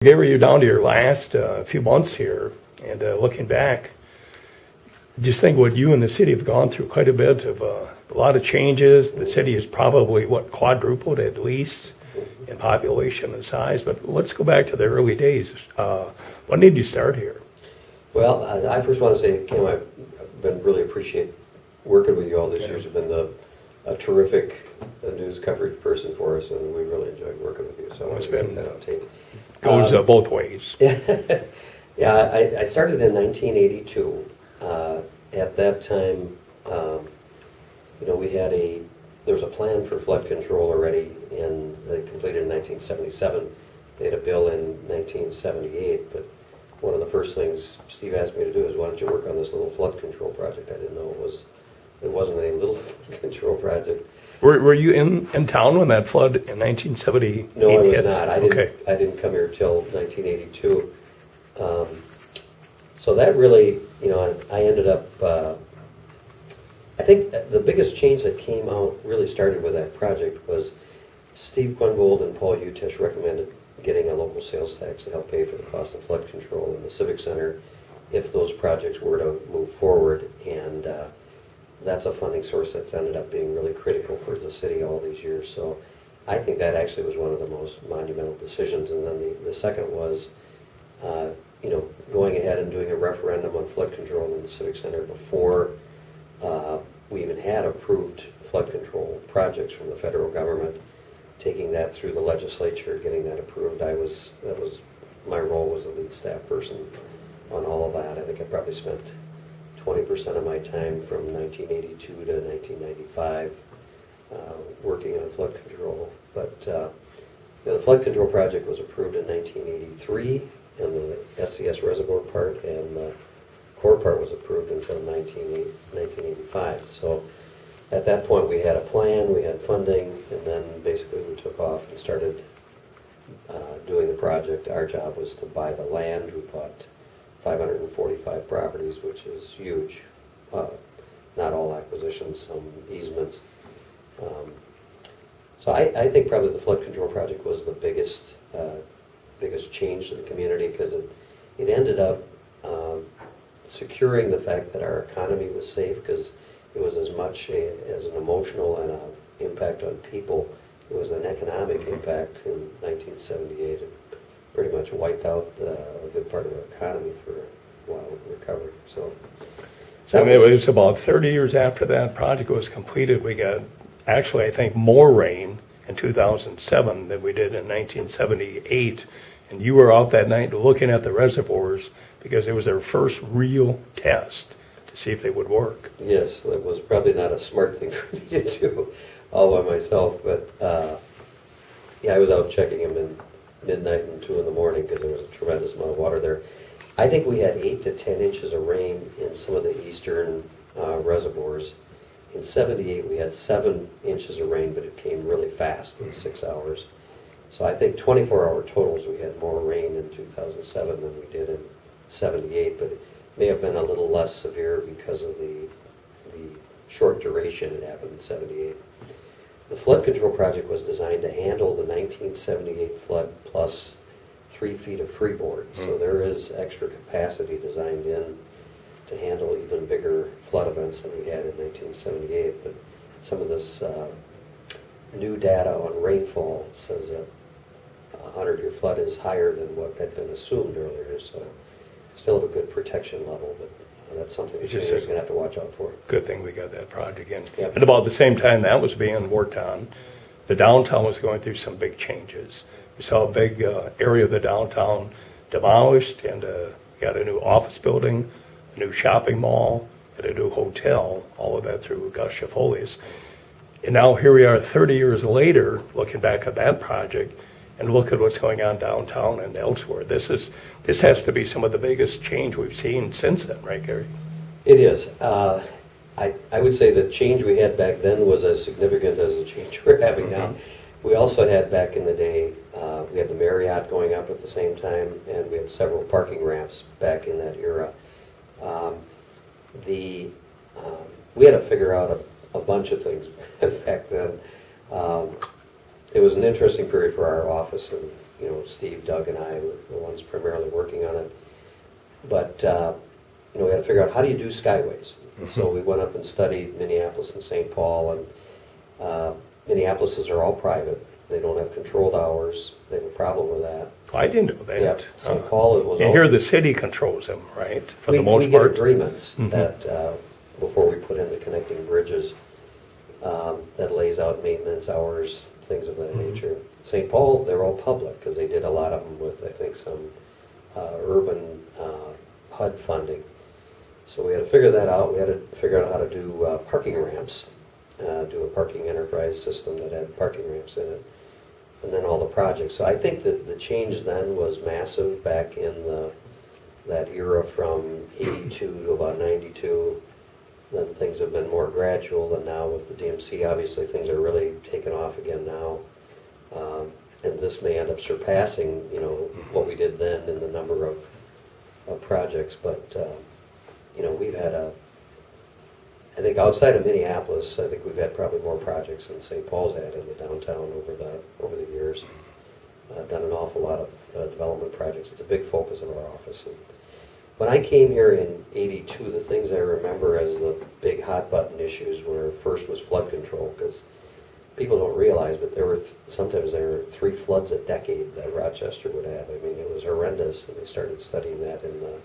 Gary, you're down to your last few months here, and looking back, just think what you and the city have gone through quite a bit of a lot of changes. The city is probably, quadrupled at least in population and size. But let's go back to the early days. When did you start here? Well, I first want to say, Kim, I've been really appreciate working with you all these years. You've been a terrific news coverage person for us, and we really enjoyed working with you. So I want to get that on tape. Goes both ways. Yeah, I started in 1982. At that time, there was a plan for flood control already, and they completed in 1977. They had a bill in 1978, but one of the first things Steve asked me to do is, why don't you work on this little flood control project? I didn't know it wasn't a little flood control project. Were you in town when that flood in 1978 No, I was hit? not. I didn't come here till 1982. So that really, I ended up, I think the biggest change that came out really started with that project was Steve Quenvold and Paul Utesh recommended getting a local sales tax to help pay for the cost of flood control in the Civic Center if those projects were to move forward. And that's a funding source that's ended up being really critical for the city all these years. So I think that actually was one of the most monumental decisions. And then the second was, going ahead and doing a referendum on flood control in the Civic Center before we even had approved flood control projects from the federal government, taking that through the legislature, getting that approved. My role was the lead staff person on all of that. I think I probably spent 20% of my time from 1982 to 1995 working on flood control. But the flood control project was approved in 1983, and the SCS reservoir part and the core part was approved until 1985. So at that point we had a plan, we had funding, and then basically we took off and started doing the project. Our job was to buy the land. We bought 545 properties, which is huge. Not all acquisitions, some easements. So I think probably the flood control project was the biggest change to the community, because it ended up securing the fact that our economy was safe, because it was as much as an emotional and an impact on people. It was an economic impact in 1978. It pretty much wiped out a good part of our economy for a while it recovered. So it was about 30 years after that project was completed. We got, actually, I think, more rain in 2007 than we did in 1978. And you were out that night looking at the reservoirs because it was their first real test to see if they would work. Yes, that was probably not a smart thing for me to do all by myself. But I was out checking them in midnight and 2 in the morning because there was a tremendous amount of water there. I think we had 8 to 10 inches of rain in some of the eastern reservoirs. In 78 we had 7 inches of rain, but it came really fast in 6 hours. So I think 24-hour totals we had more rain in 2007 than we did in 78, but it may have been a little less severe because of the short duration it happened in 78. The flood control project was designed to handle the 1978 flood plus 3 feet of freeboard. So there is extra capacity designed in to handle even bigger flood events than we had in 1978. But some of this new data on rainfall says that a 100-year flood is higher than what had been assumed earlier. So still have a good protection level, but that's something that you're going to have to watch out for. Good thing we got that project in. Yep. And about the same time that was being worked on, the downtown was going through some big changes. We saw a big area of the downtown demolished, and got a new office building, a new shopping mall, and a new hotel, all of that through Gus Schifolius. And now here we are 30 years later, looking back at that project, and look at what's going on downtown and elsewhere. This has to be some of the biggest change we've seen since then, right, Gary? It is. I would say the change we had back then was as significant as the change we're having now. We also had back in the day, we had the Marriott going up at the same time, and we had several parking ramps back in that era. We had to figure out a bunch of things back then. It was an interesting period for our office, and Steve, Doug, and I were the ones primarily working on it. But we had to figure out, how do you do skyways? So we went up and studied Minneapolis and St. Paul, and Minneapolis's are all private. They don't have controlled hours. They have a problem with that. I didn't know that. Yeah, St. Paul, it was. And here the city controls them, right? For the most part. We get agreements that before we put in the connecting bridges, that lays out maintenance hours, things of that nature. St. Paul, they're all public because they did a lot of them with, I think, some urban HUD funding. So we had to figure that out. We had to figure out how to do parking ramps, do a parking enterprise system that had parking ramps in it, and then all the projects. So I think that the change then was massive back in that era from 82 to about 92. Then things have been more gradual, and now with the DMC, obviously things are really taking off again now. And this may end up surpassing, what we did then in the number of projects. But we've had I think outside of Minneapolis, I think we've had probably more projects than St. Paul's had in the downtown over the years. Done an awful lot of development projects. It's a big focus of our office. And when I came here in 82, the things I remember as the big hot button issues were, first was flood control, because people don't realize, but sometimes there were 3 floods a decade that Rochester would have. I mean, it was horrendous, and they started studying that in the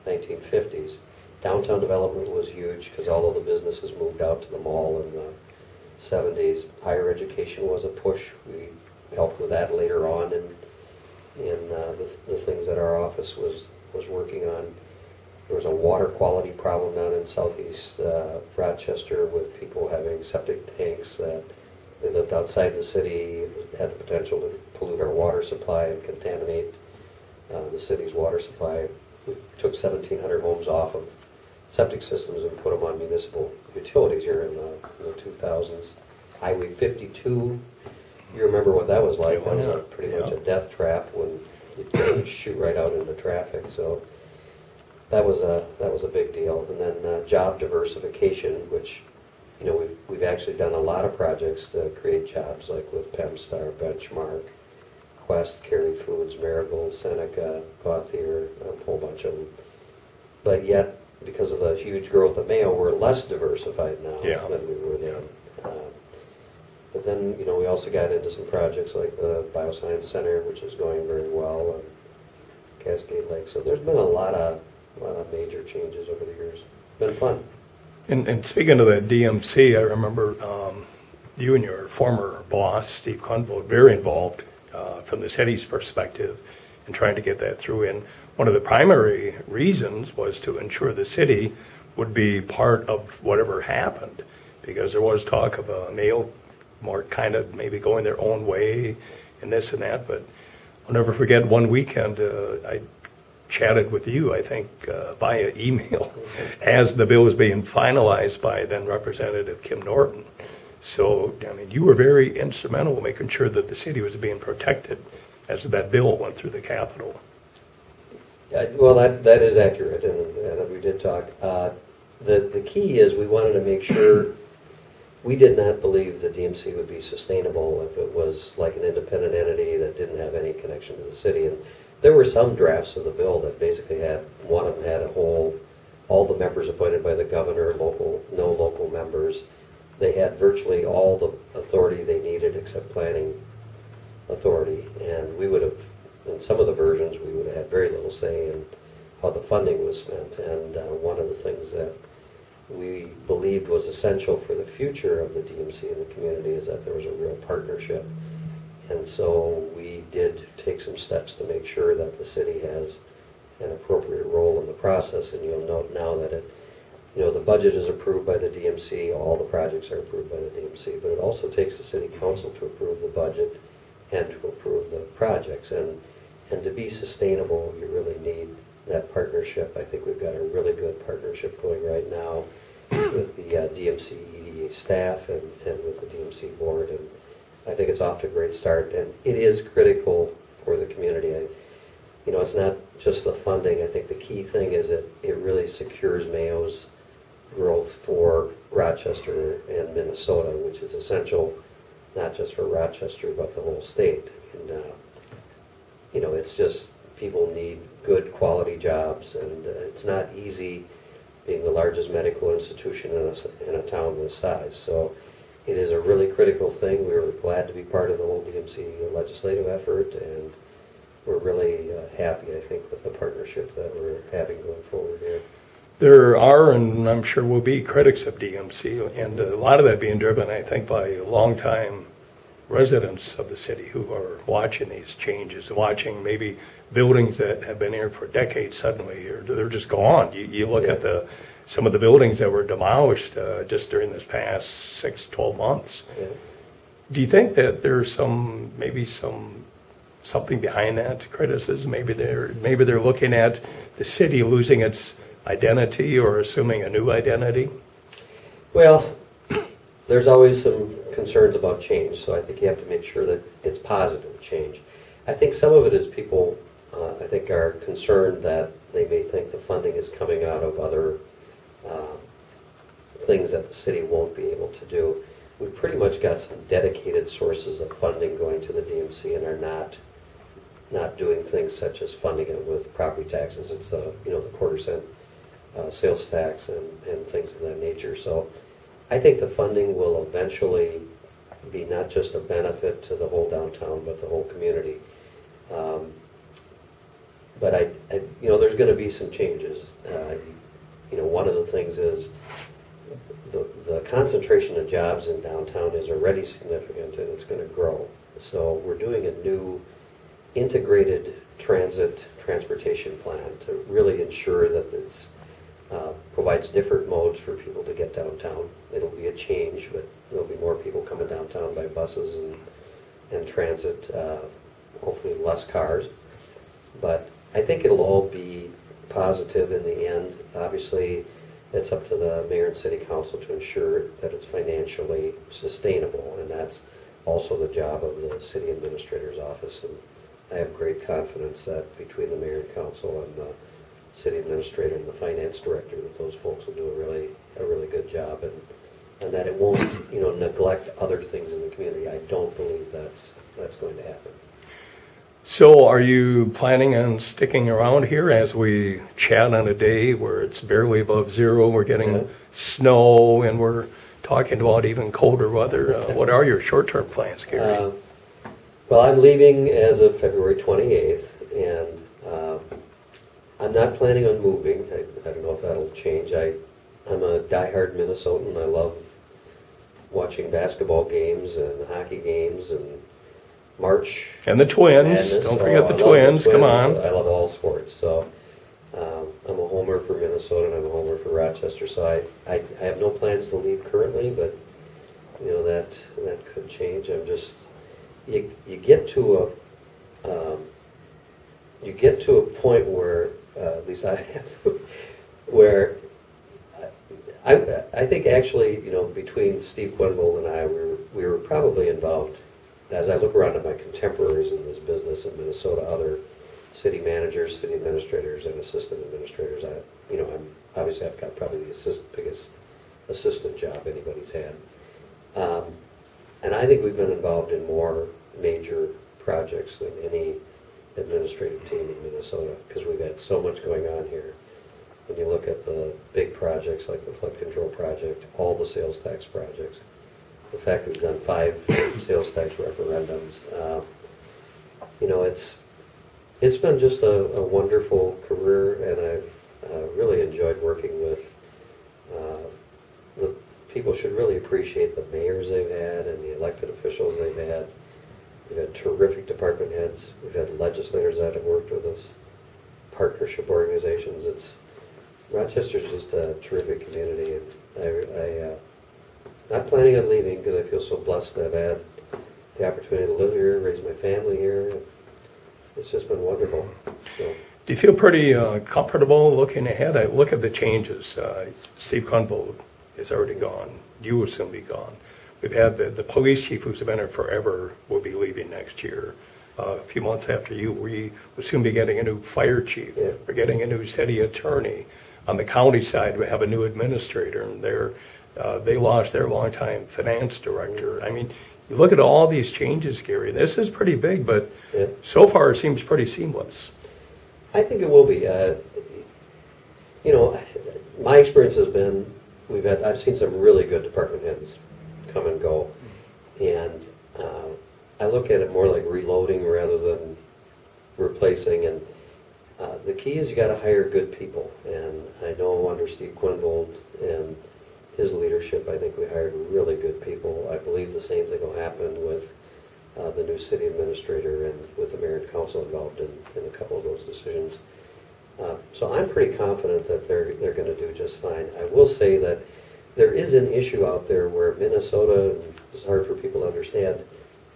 1950s. Downtown development was huge because all of the businesses moved out to the mall in the 70s. Higher education was a push. We helped with that later on in the things that our office was working on. There was a water quality problem down in southeast Rochester with people having septic tanks that they lived outside the city, had the potential to pollute our water supply and contaminate the city's water supply. We took 1,700 homes off of septic systems and put them on municipal utilities here in the 2000s. Highway 52, you remember what that was like. That was pretty much a death trap when you'd shoot right out into traffic. So that was a big deal. And then job diversification, which we've actually done a lot of projects to create jobs, like with PEMSTAR, Benchmark, Quest, Cary Foods, Marigold, Seneca, Gauthier, a whole bunch of them. But yet, because of the huge growth of Mayo, we're less diversified now than we were then. But then, we also got into some projects like the Bioscience Center, which is going very well, and Cascade Lake. So there's been a lot of major changes over the years. Been fun. And speaking of the DMC, I remember you and your former boss, Steve Quenneville, very involved from the city's perspective in trying to get that through. And one of the primary reasons was to ensure the city would be part of whatever happened, because there was talk of a Mayo more kind of maybe going their own way and this and that. But I'll never forget one weekend I chatted with you, I think, via email as the bill was being finalized by then Representative Kim Norton. So, I mean, you were very instrumental in making sure that the city was being protected as that bill went through the Capitol. Well, that is accurate, and we did talk. The key is we wanted to make sure we did not believe the DMC would be sustainable if it was like an independent entity that didn't have any connection to the city. And there were some drafts of the bill that basically one of them had all the members appointed by the governor, no local members. They had virtually all the authority they needed except planning authority. And we would have, in some of the versions, we would have had very little say in how the funding was spent. And one of the things that we believed was essential for the future of the DMC in the community is that there was a real partnership. And so we did take some steps to make sure that the city has an appropriate role in the process. And you'll note now that the budget is approved by the DMC, all the projects are approved by the DMC, but it also takes the city council to approve the budget and to approve the projects. And to be sustainable, you really need that partnership. I think we've got a really good partnership going right now with the DMC EDA staff and with the DMC board. And I think it's off to a great start, and it is critical for the community. It's not just the funding. I think the key thing is that it really secures Mayo's growth for Rochester and Minnesota, which is essential not just for Rochester but the whole state. And it's just people need good quality jobs, and it's not easy being the largest medical institution in a town this size. So it is a really critical thing. We were glad to be part of the whole DMC legislative effort, and we're really happy, I think, with the partnership that we're having going forward here. There are, and I'm sure will be, critics of DMC, and a lot of that being driven, I think, by longtime residents of the city who are watching these changes, watching maybe buildings that have been here for decades suddenly, or they're just gone. You look at some of the buildings that were demolished just during this past 6-12 months. Yeah. Do you think that there's something behind that criticism? Maybe they're looking at the city losing its identity or assuming a new identity? Well, there's always some concerns about change, so I think you have to make sure that it's positive change. I think some of it is people, I think, are concerned that they may think the funding is coming out of other things that the city won't be able to do. We've pretty much got some dedicated sources of funding going to the DMC, and are not doing things such as funding it with property taxes. It's the quarter-cent sales tax and things of that nature. So I think the funding will eventually be not just a benefit to the whole downtown, but the whole community. But there's going to be some changes. One of the things is the concentration of jobs in downtown is already significant, and it's going to grow. So we're doing a new integrated transportation plan to really ensure that it's provides different modes for people to get downtown. It'll be a change, but there'll be more people coming downtown by buses and transit, hopefully less cars. But I think it'll all be positive in the end. Obviously, it's up to the mayor and city council to ensure that it's financially sustainable, and that's also the job of the city administrator's office. And I have great confidence that between the mayor and council and the city administrator and the finance director, that those folks will do a really good job, and that it won't neglect other things in the community. I don't believe that's going to happen. So are you planning on sticking around here as we chat on a day where it's barely above zero, we're getting snow, and we're talking about even colder weather? What are your short-term plans, Gary? Well, I'm leaving as of February 28th, and I'm not planning on moving. I don't know if that'll change. I'm a diehard Minnesotan. I love watching basketball games and hockey games and March. And the Twins. Madness. Don't forget the Twins. Come on. I love all sports. So I'm a homer for Minnesota, and I'm a homer for Rochester. So I have no plans to leave currently, but that could change. I'm just you get to a point where at least I have where I think actually between Steve Quenvold and I, we were probably involved. As I look around at my contemporaries in this business in Minnesota, other city managers, city administrators, and assistant administrators, I've got probably the biggest assistant job anybody's had. And I think we've been involved in more major projects than any administrative team in Minnesota, because we've had so much going on here. When you look at the big projects like the flood control project, all the sales tax projects, the fact we've done 5 sales tax referendums, it's been just a wonderful career, and I've really enjoyed working with the people. Should really appreciate the mayors they've had and the elected officials they've had. We've had terrific department heads. We've had legislators that have worked with us, partnership organizations. Rochester's just a terrific community, and I'm not planning on leaving because I feel so blessed to have had the opportunity to live here, raise my family here. It's just been wonderful. So. Do you feel pretty comfortable looking ahead? I look at the changes. Steve Quenvold is already gone. You will soon be gone. We've had the police chief, who's been there forever, will be leaving next year. A few months after you, we will soon be getting a new fire chief. Yeah. We're getting a new city attorney. On the county side, we have a new administrator, and they lost their longtime finance director. I mean, you look at all these changes, Gary, this is pretty big, but Yeah. so far it seems pretty seamless. I think it will be. My experience has been I've seen some really good department heads come and go, and I look at it more like reloading rather than replacing. And the key is you got to hire good people. And I know under Steve Quinvold and his leadership, I think we hired really good people. I believe the same thing will happen with the new city administrator and with the mayor and council involved in a couple of those decisions. So I'm pretty confident that they're going to do just fine. I will say that there is an issue out there where Minnesota, and it's hard for people to understand,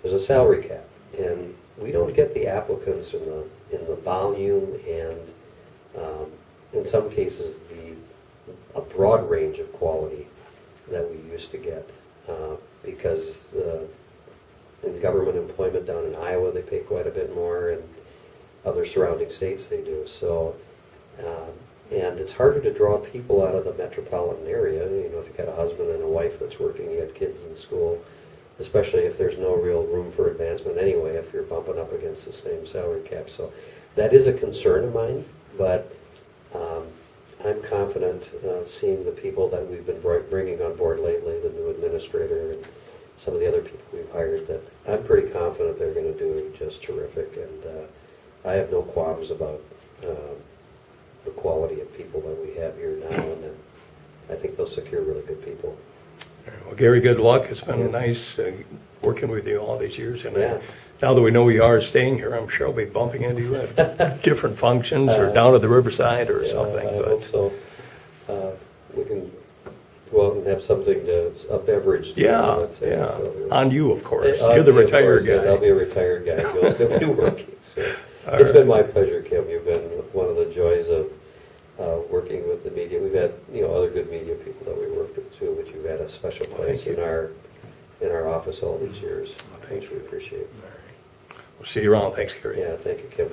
there's a salary cap, and we don't get the applicants in the volume and in some cases a broad range of quality that we used to get because in government employment down in Iowa they pay quite a bit more, and other surrounding states they do. So, and it's harder to draw people out of the metropolitan area. You know, if you've got a husband and a wife that's working, you got kids in school, especially if there's no real room for advancement anyway, if you're bumping up against the same salary cap. So that is a concern of mine, but I'm confident seeing the people that we've been bringing on board lately, the new administrator and some of the other people we've hired, that I'm pretty confident they're going to do just terrific. And I have no qualms about the quality of people that we have here now, and I think they'll secure really good people. Well, Gary, good luck. It's been nice working with you all these years. And Yeah. now that we know you are staying here, I'm sure I'll be bumping into you at different functions or down at the Riverside or something. I hope so. We can go out and have something a beverage. Yeah. On you, of course. You're the me, of retired course, guy. yes, I'll be a retired guy. You'll still be working. So. It's been my pleasure, Kim. You've been one of the joys of working with the media. We've had other good media people that we worked with too, but you've had a special place in our office all these years. Thank you. We appreciate it. We'll see you around. Thanks, Gary. Yeah, thank you, Kim.